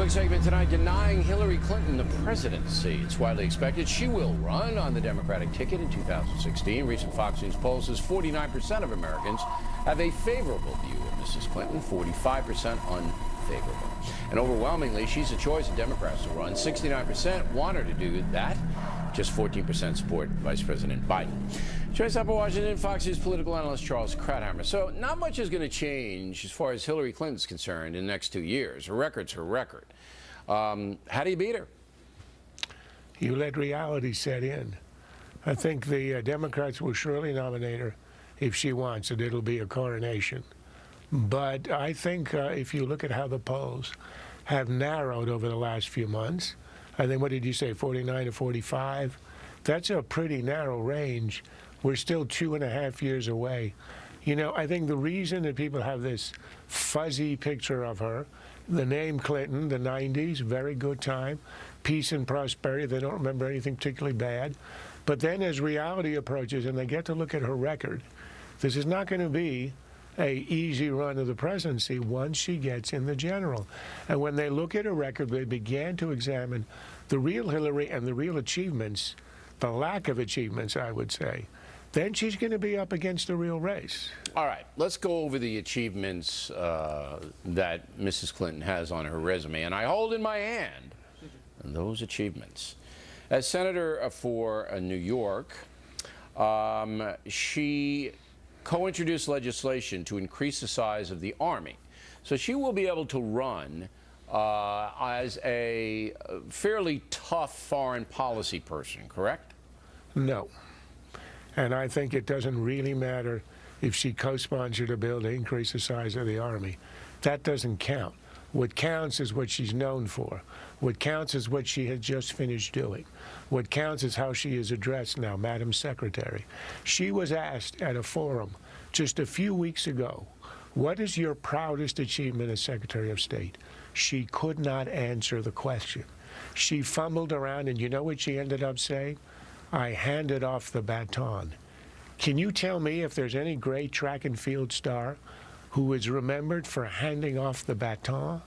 public segment tonight denying Hillary Clinton the presidency. It's widely expected she will run on the Democratic ticket in 2016. Recent Fox News poll says 49% of Americans have a favorable view of Mrs. Clinton, 45% unfavorable. And overwhelmingly, she's a choice of Democrats to run. 69% want her to do that. Just 14% support Vice President Biden. Joins us up in Washington, Fox News political analyst Charles Krautheimer. So not much is going to change as far as Hillary Clinton's concerned in the next 2 years. Her record's her record. How do you beat her? You let reality set in. I think the Democrats will surely nominate her if she wants it. It'll be a coronation. But I think if you look at how the polls have narrowed over the last few months, I think, what did you say, 49 to 45? That's a pretty narrow range. We're still 2.5 years away. You know, I think the reason that people have this fuzzy picture of her, the name Clinton, the 90s, very good time, peace and prosperity, they don't remember anything particularly bad. But then as reality approaches and they get to look at her record, this is not going to be an easy run of the presidency once she gets in the general. And when they look at her record, they began to examine the real Hillary and the real achievements, the lack of achievements, I would say. Then she's going to be up against a real race. All right, let's go over the achievements that Mrs. Clinton has on her resume. And I hold in my hand those achievements. As Senator for New York, she co-introduced legislation to increase the size of the Army. So she will be able to run as a fairly tough foreign policy person, correct? No. And I think it doesn't really matter if she co-sponsored a bill to increase the size of the Army. That doesn't count. What counts is what she's known for. What counts is what she has just finished doing. What counts is how she is addressed now, Madam Secretary. She was asked at a forum just a few weeks ago, what is your proudest achievement as Secretary of State? She could not answer the question. She fumbled around, and you know what she ended up saying? I handed off the baton. Can you tell me if there's any great track and field star who is remembered for handing off the baton?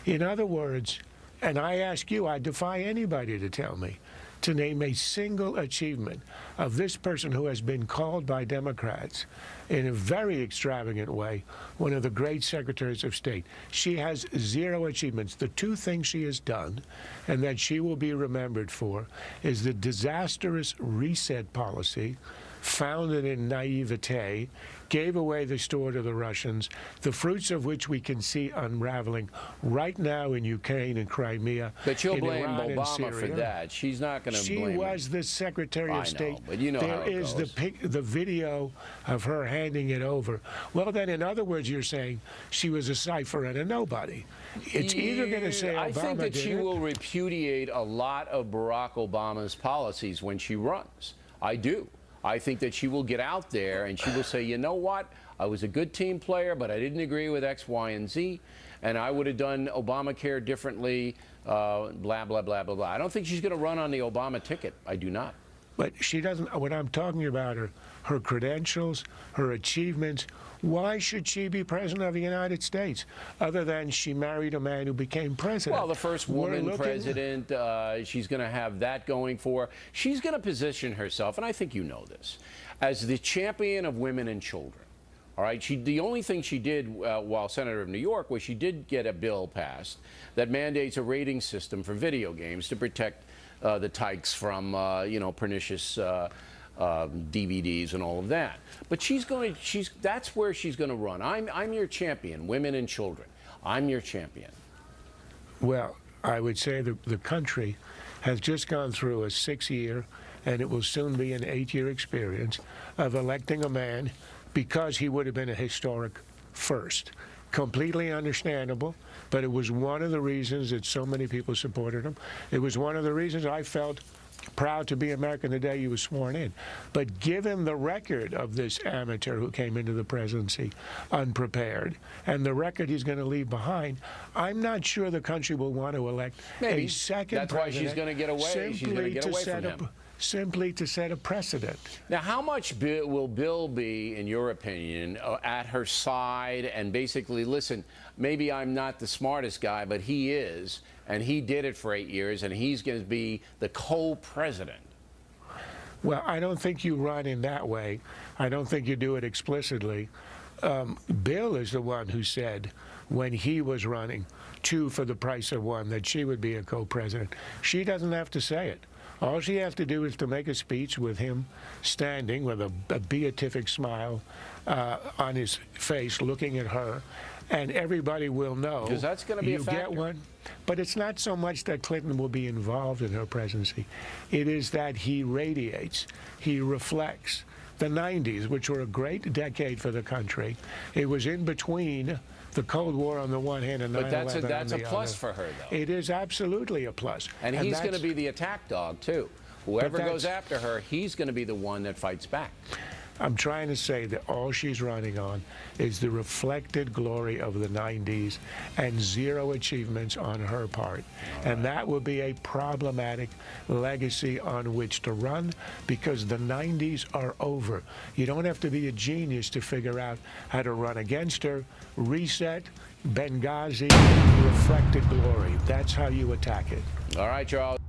In other words, and I ask you, I defy anybody to tell me, to name a single achievement of this person who has been called by Democrats in a very extravagant way one of the great secretaries of state. She has zero achievements. The two things she has done and that she will be remembered for is the disastrous reset policy founded in naivete, gave away the store to the Russians, the fruits of which we can see unraveling right now in Ukraine and Crimea. But she'll blame Obama for that. She's not going to blame She was the Secretary of State. But you know there is the video of her handing it over. Well, then, in other words, you're saying she was a cipher and a nobody. It's either going to say Obama I think that she did it. will repudiate a lot of Barack Obama's policies when she runs. I do. I think that she will get out there and she will say, you know what, I was a good team player, but I didn't agree with X, Y, and Z, and I would have done Obamacare differently, blah, blah, blah, blah, blah. I don't think she's going to run on the Obama ticket. I do not. But she doesn't, when I'm talking about her credentials, her achievements, why should she be president of the United States other than she married a man who became president? Well, the first woman president, she's going to have that going for her. She's going to position herself, and I think you know this, as the champion of women and children. All right, the only thing she did while Senator of New York was she did get a bill passed that mandates a rating system for video games to protect the tykes from, you know, pernicious DVDs and all of that. But that's where she's going to run. I'm your champion, women and children. I'm your champion. Well, I would say the country has just gone through a 6-year, and it will soon be an 8-year experience of electing a man because he would have been a historic first. Completely understandable, but it was one of the reasons that so many people supported him. It was one of the reasons I felt proud to be American the day he was sworn in. But given the record of this amateur who came into the presidency unprepared and the record he's going to leave behind, I'm not sure the country will want to elect a second That's why she's president going to get away. She's going to get away from him. simply to set a precedent. Now, how much will Bill be, in your opinion, at her side and basically, listen, maybe I'm not the smartest guy, but he is, and he did it for 8 years, and he's going to be the co-president? Well, I don't think you run in that way. I don't think you do it explicitly. Bill is the one who said when he was running 2 for the price of 1 that she would be a co-president. She doesn't have to say it. All she has to do is to make a speech with him standing with a beatific smile on his face looking at her, and everybody will know. Because that's going to be a factor. You get one. But it's not so much that Clinton will be involved in her presidency. It is that he radiates, he reflects. The 90s, which were a great decade for the country, it was in between the Cold War on the one hand and 9/11 on the other. But that's a plus for her, though. It is absolutely a plus. And he's going to be the attack dog, too. Whoever goes after her, he's going to be the one that fights back. I'm trying to say that all she's running on is the reflected glory of the 90s and zero achievements on her part. And that will be a problematic legacy on which to run, because the 90s are over. You don't have to be a genius to figure out how to run against her. Reset, Benghazi, reflected glory. That's how you attack it. All right, Charles.